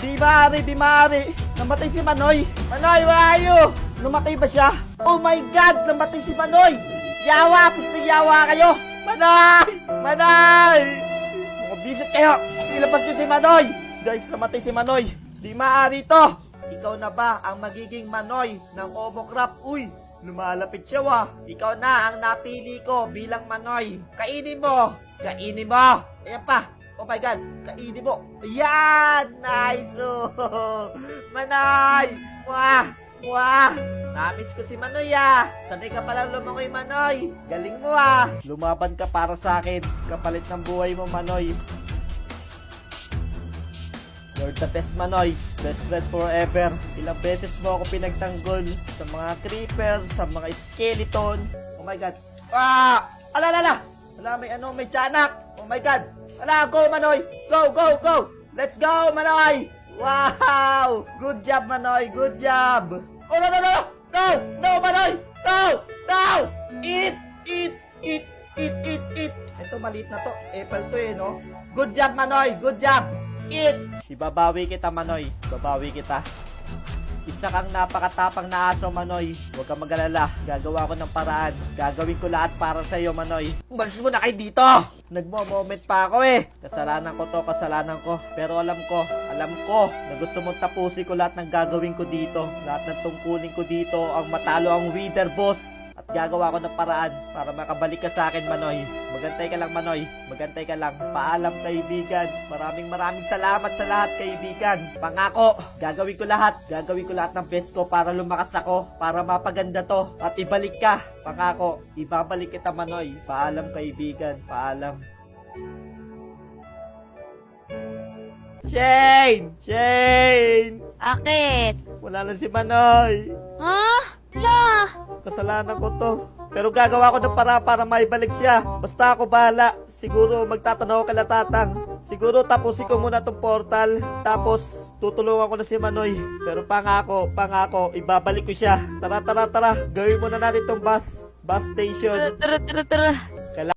Di maaari. Namatay si Manoy. Manoy, where are you? Namatay ba siya? Oh my God, namatay si Manoy. Yawa, pisto yawa kayo. Manoy! Mga bisit kayo. Ilabas niyo si Manoy. Guys, namatay si Manoy. Di maaari to. Ikaw na ba ang magiging Manoy ng Omocrap? Uy, lumalapit siya Ikaw na ang napili ko bilang Manoy. Kainin mo. Ayan pa. Oh my God, kainin mo. Ayan, nice. Manoy. Wah. Namiss ko si Manoy Sanay ka palang lumangoy, Manoy. Galing mo Lumaban ka para sa akin. Kapalit ng buhay mo, Manoy. You're the best, Manoy. Best friend forever. Ilang beses mo ako pinagtanggol sa mga creeper, sa mga skeleton. Oh my God. Alala. May tiyanak. Oh my God. Go, Manoy. Go. Let's go, Manoy. Wow. Good job, Manoy. Good job. Oh, no, Manoy. No. Eat. Ito, maliit na to. Apple to no? Good job, Manoy. Good job. Eat. Ibabawi kita, Manoy. Isa kang napakatapang na aso, Manoy. Huwag kang mag-alala. Gagawa ko ng paraan. Gagawin ko lahat para sa iyo, Manoy. Umalis mo na kayo dito. Nagmo-moment pa ako Kasalanan ko. Pero alam ko na gusto mong tapusin ko lahat ng gagawin ko dito. Lahat ng tungkulin ko dito ang matalo ang Wither Boss. At gagawa ko ng paraan para makabalik ka sa akin, Manoy. Magantay ka lang, Manoy. Paalam, kaibigan. Maraming salamat sa lahat, kaibigan. Pangako, gagawin ko lahat ng best ko para lumakas ako, para mapaganda to, at ibalik ka. Pangako, ibabalik kita, Manoy. Paalam, kaibigan. Paalam. Shane! Bakit? Wala na si Manoy. Ha? Hala! Kasalanan ko to. Pero gagawa ko ng para maibalik siya. Basta ako bahala. Siguro magtatanaw kay Tatang. Siguro tapusin ko muna tong portal. Tapos tutulungan ko na si Manoy. Pero pangako, ibabalik ko siya. Tara. Gawin muna natin tong bus station. Tara.